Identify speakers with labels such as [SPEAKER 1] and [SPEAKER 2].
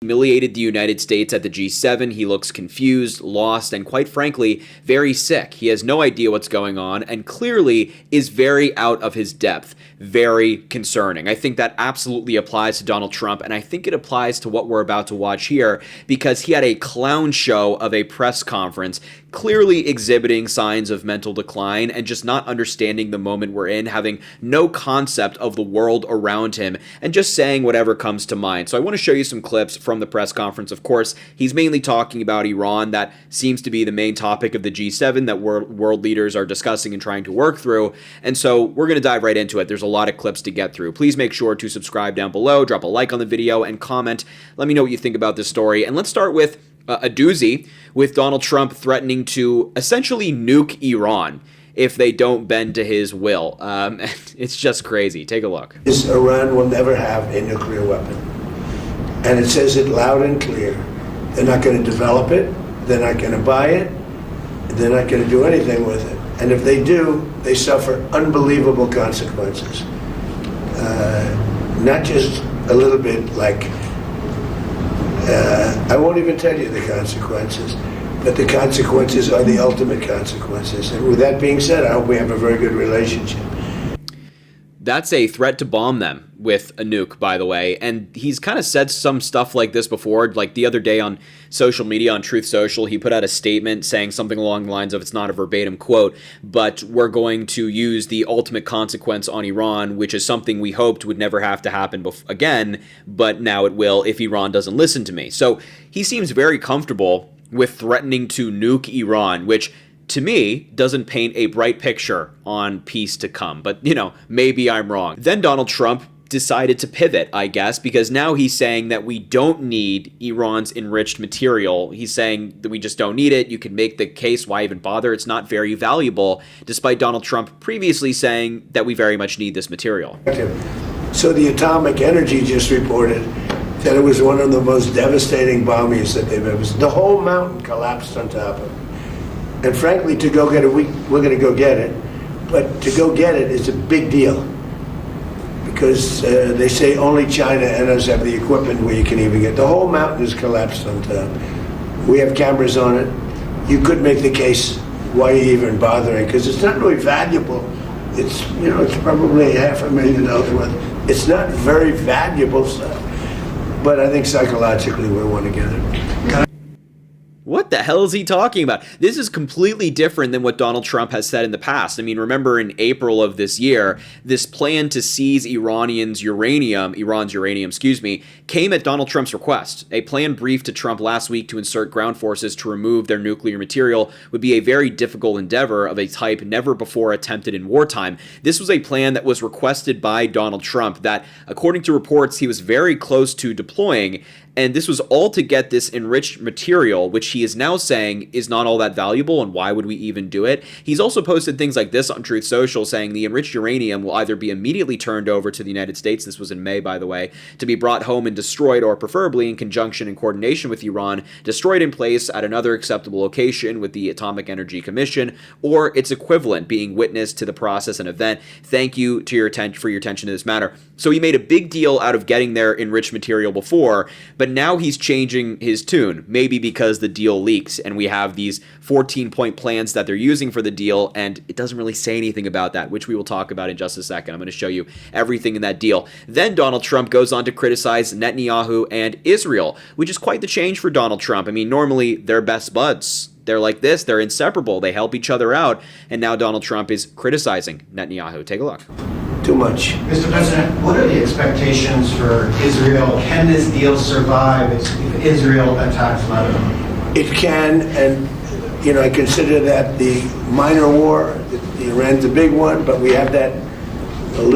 [SPEAKER 1] humiliated the United States at the G7. He looks confused, lost, and quite frankly, very sick. He has no idea what's going on and clearly is very out of his depth. Very concerning. I think that absolutely applies to Donald Trump, and I think it applies to what we're about to watch here because he had a clown show of a press conference, clearly exhibiting signs of mental decline and just not understanding the moment we're in, having no concept of the world around him, and just saying whatever comes to mind. So I want to show you some clips from the press conference. Of course, he's mainly talking about Iran. That seems to be the main topic of the G7 that world leaders are discussing and trying to work through. And so we're going to dive right into it. There's a lot of clips to get through. Please make sure to subscribe down below, drop a like on the video, and comment. Let me know what you think about this story. And let's start with a doozy, with Donald Trump threatening to essentially nuke Iran if they don't bend to his will. It's just crazy. Take a look.
[SPEAKER 2] Iran will never have a nuclear weapon. And it says it loud and clear. They're not going to develop it. They're not going to buy it. They're not going to do anything with it. And if they do, they suffer unbelievable consequences. Not just a little bit like, I won't even tell you the consequences, but the consequences are the ultimate consequences. And with that being said, I hope we have a very good relationship.
[SPEAKER 1] That's a threat to bomb them with a nuke, by the way. And he's kind of said some stuff like this before. Like the other day on social media, on Truth Social, he put out a statement saying something along the lines of, it's not a verbatim quote, but we're going to use the ultimate consequence on Iran, which is something we hoped would never have to happen again, but now it will if Iran doesn't listen to me. So he seems very comfortable with threatening to nuke Iran, which to me doesn't paint a bright picture on peace to come. But, you know, maybe I'm wrong. Then Donald Trump decided to pivot, I guess, because now he's saying that we don't need Iran's enriched material. He's saying that we just don't need it. You can make the case, why even bother? It's not very valuable, despite Donald Trump previously saying that we very much need this material.
[SPEAKER 2] So the Atomic Energy just reported that it was one of the most devastating bombings that they've ever seen. The whole mountain collapsed on top of it. And frankly, to go get it, we're going to go get it. But to go get it is a big deal. Because they say only China and us have the equipment where you can even get. The whole mountain is collapsed on top. We have cameras on it. You could make the case, why are you even bothering? Because it's not really valuable. It's, you know, it's probably $500,000 worth. It's not very valuable stuff. But I think psychologically we want to get it.
[SPEAKER 1] What the hell is he talking about? This is completely different than what Donald Trump has said in the past. I mean, remember in April of this year, this plan to seize Iran's uranium, came at Donald Trump's request. A plan briefed to Trump last week to insert ground forces to remove their nuclear material would be a very difficult endeavor of a type never before attempted in wartime. This was a plan that was requested by Donald Trump that, according to reports, he was very close to deploying. And this was all to get this enriched material, which he is now saying is not all that valuable, and why would we even do it? He's also posted things like this on Truth Social, saying the enriched uranium will either be immediately turned over to the United States, this was in May, by the way, to be brought home and destroyed, or preferably in conjunction and coordination with Iran, destroyed in place at another acceptable location with the Atomic Energy Commission, or its equivalent, being witness to the process and event. Thank you to for your attention to this matter. So he made a big deal out of getting their enriched material before, but now he's changing his tune, maybe because the deal leaks and we have these 14-point plans that they're using for the deal, and it doesn't really say anything about that, which we will talk about in just a second. I'm going to show you everything in that deal. Then Donald Trump goes on to criticize Netanyahu and Israel, which is quite the change for Donald Trump. I mean, normally they're best buds. They're like this, they're inseparable, they help each other out, and now Donald Trump is criticizing Netanyahu. Take a look.
[SPEAKER 2] Too much.
[SPEAKER 3] Mr. President, what are the expectations for Israel? Can this deal survive if Israel attacks Lebanon?
[SPEAKER 2] It can, and you know, I consider that the minor war. Iran's a big one, but we have that a little